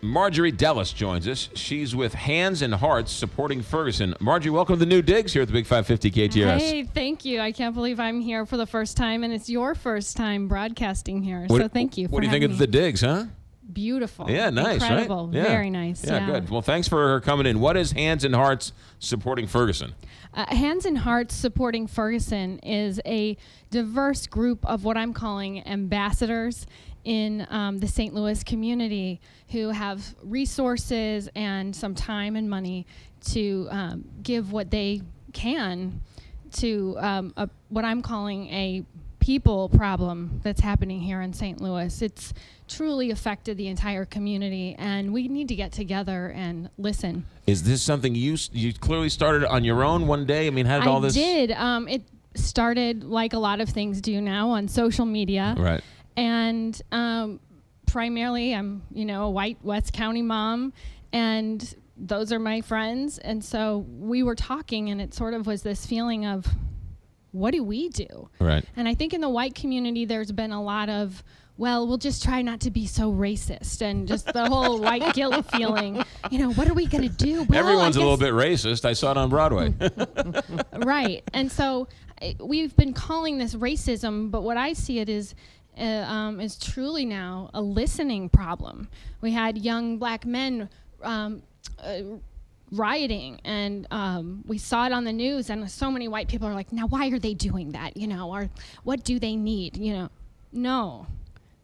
Marjorie Dellis joins us. She's with Hands and Hearts supporting Ferguson. Marjorie, welcome to the New Digs here at the Big 550 KTRS. Hey, thank you. I can't believe I'm here for the first time, and it's your first time broadcasting here. So thank you for What do you think of the Digs, huh? Beautiful. Yeah, nice, incredible, right? Yeah. Very nice. Yeah, good. Well, thanks for coming in. What is Hands and Hearts supporting Ferguson? Hands and Hearts supporting Ferguson is a diverse group of what I'm calling ambassadors in the St. Louis community who have resources and some time and money to give what they can to what I'm calling a people problem that's happening here in St. Louis. It's truly affected the entire community, and we need to get together and listen. Is this something you clearly started on your own one day? I mean, how did all this? I did. It started like a lot of things do now on social media. Right. And primarily, I'm a white West County mom, and those are my friends. And so we were talking, and it sort of was this feeling of, what do we do? Right. And I think in the white community, there's been a lot of, well, we'll just try not to be so racist, and just the whole white guilt feeling. What are we going to do? Well, everyone's a little bit racist. I saw it on Broadway. Right. And so we've been calling this racism, but what I see it is truly now a listening problem. We had young black men rioting, and we saw it on the news, and so many white people are like, now why are they doing that? Or what do they need? No,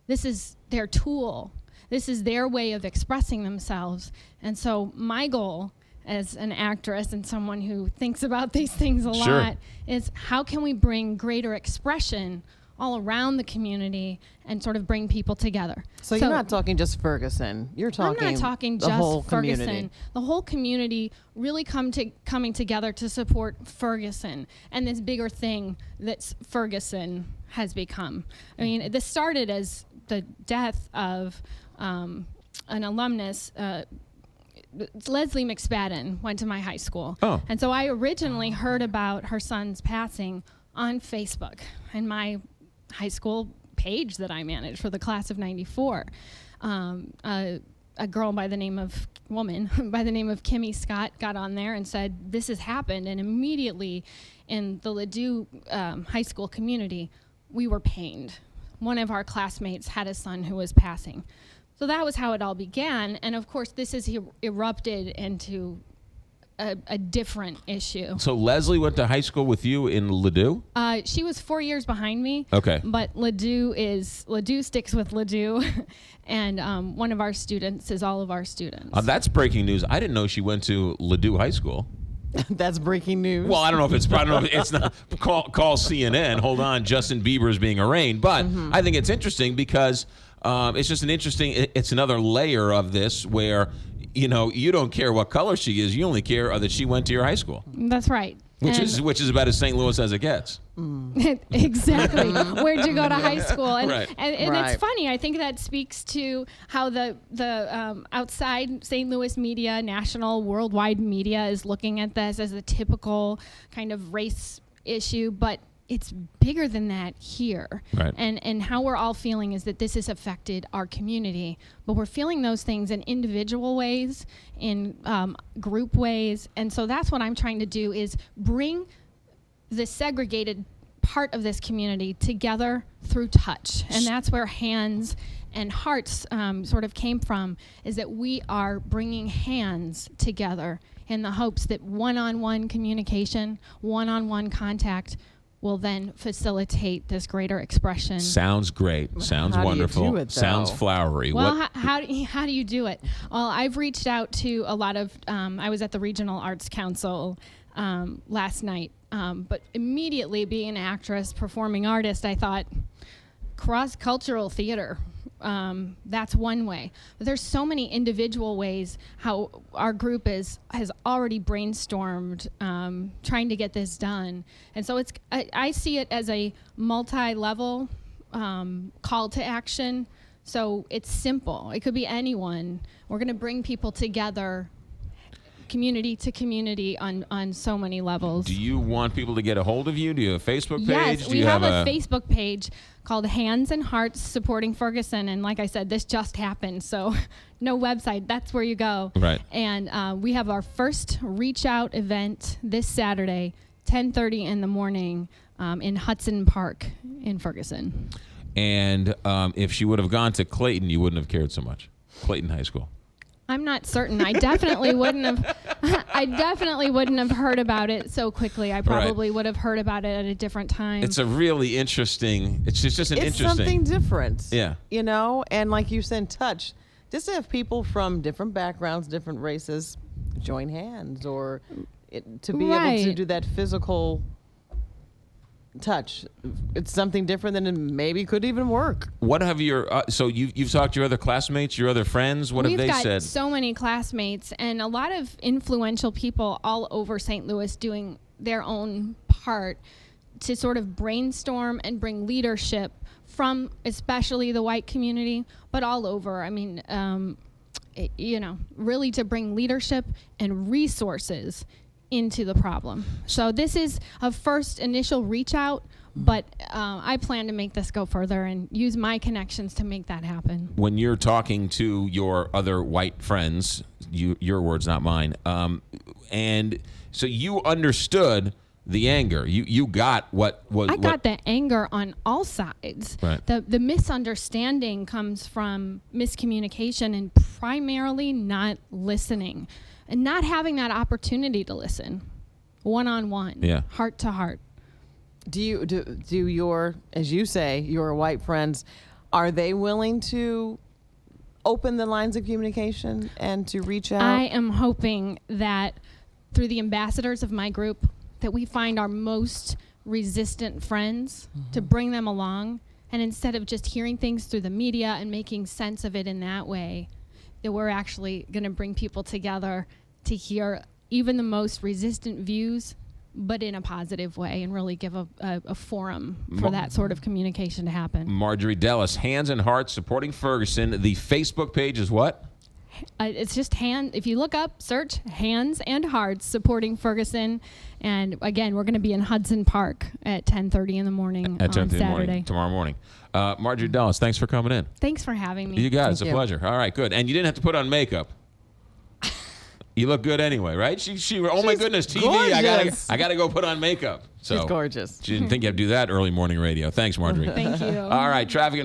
this is their tool. This is their way of expressing themselves. And so my goal as an actress and someone who thinks about these things a lot is, how can we bring greater expression all around the community and sort of bring people together. So you're not talking just Ferguson. You're talking I'm not talking the just whole Ferguson. community. The whole community really coming together to support Ferguson and this bigger thing that Ferguson has become. I mean, this started as the death of an alumnus. Leslie McSpadden went to my high school. Oh. And so I originally heard about her son's passing on Facebook and my high school page that I managed for the class of 94. A girl by the name of Kimmy Scott got on there and said, this has happened. And immediately in the Ladue high school community, we were pained. One of our classmates had a son who was passing. So that was how it all began. And of course, this has erupted into a different issue. So Leslie went to high school with you in Ladue? She was 4 years behind me. Okay. But Ladue sticks with Ladue, and one of our students is all of our students. That's breaking news. I didn't know she went to Ladue High School. That's breaking news. Well, I don't know if it's not. Call CNN. Hold on, Justin Bieber is being arraigned. But I think it's interesting because it's just it's another layer of this where, you don't care what color she is. You only care that she went to your high school. That's right. Which is about as St. Louis as it gets. Exactly. Where'd you go to high school? And, Right. and it's funny. I think that speaks to how the outside St. Louis media, national, worldwide media is looking at this as a typical kind of race issue, but it's bigger than that here. Right. And how we're all feeling is that this has affected our community, but we're feeling those things in individual ways, in group ways. And so that's what I'm trying to do, is bring the segregated part of this community together through touch. And that's where Hands and Hearts sort of came from, is that we are bringing hands together in the hopes that one-on-one communication, one-on-one contact will then facilitate this greater expression. Sounds great. Sounds How do you wonderful. do it, though? Sounds flowery. Well, how do you do it? Well, I've reached out to a lot of, I was at the Regional Arts Council last night, but immediately being an actress, performing artist, I thought cross-cultural theater. That's one way. But there's so many individual ways how our group has already brainstormed trying to get this done. And so I see it as a multi-level call to action. So it's simple. It could be anyone. We're going to bring people together. community to community on so many levels. Do you want people to get a hold of you? Do you have a Facebook page? Yes, Do we you have a Facebook page called Hands and Hearts Supporting Ferguson. And like I said, this just happened, so no website. That's where you go. Right. And we have our first Reach Out event this Saturday, 10:30 in the morning in Hudson Park in Ferguson. And if she would have gone to Clayton, you wouldn't have cared so much. Clayton High School. I'm not certain. I definitely wouldn't have. I definitely wouldn't have heard about it so quickly. I probably would have heard about it at a different time. It's a really interesting. It's just an It's interesting. something different. Yeah. You know, and like you said, touch. Just to have people from different backgrounds, different races, join hands, or to be able to Right. do that physical touch. It's something different than it maybe could even work. What have your so you've talked to your other classmates, your other friends? What We've have they got said? so many classmates and a lot of influential people all over St. Louis doing their own part to sort of brainstorm and bring leadership from especially the white community, but all over. I mean, really to bring leadership and resources into the problem. So this is a first initial reach out, but I plan to make this go further and use my connections to make that happen. When you're talking to your other white friends, your words, not mine, and so you understood the anger. You got what I got the anger on all sides. Right. The misunderstanding comes from miscommunication and primarily not listening and not having that opportunity to listen one-on-one, Yeah. heart to heart. Do your, as you say, your white friends, are they willing to open the lines of communication and to reach out? I am hoping that through the ambassadors of my group that we find our most resistant friends to bring them along, and instead of just hearing things through the media and making sense of it in that way, that we're actually going to bring people together to hear even the most resistant views, but in a positive way, and really give a forum for that sort of communication to happen. Marjorie Dellis, Hands and Hearts Supporting Ferguson. The Facebook page is what? It's just if you look up, search Hands and Hearts Supporting Ferguson. And again, we're going to be in Hudson Park at 10:30 in the morning At 10:30 on in the Saturday. morning, tomorrow morning. Marjorie Dellis, thanks for coming in. Thanks for having me. You got it. It's a Thank you. pleasure. All right, good. And you didn't have to put on makeup. You look good anyway, right? She oh my She's goodness, TV, gorgeous. I gotta go put on makeup. So She's gorgeous. she didn't think you had to do that early morning radio. Thanks, Marjorie. Thank you. All right, traffic and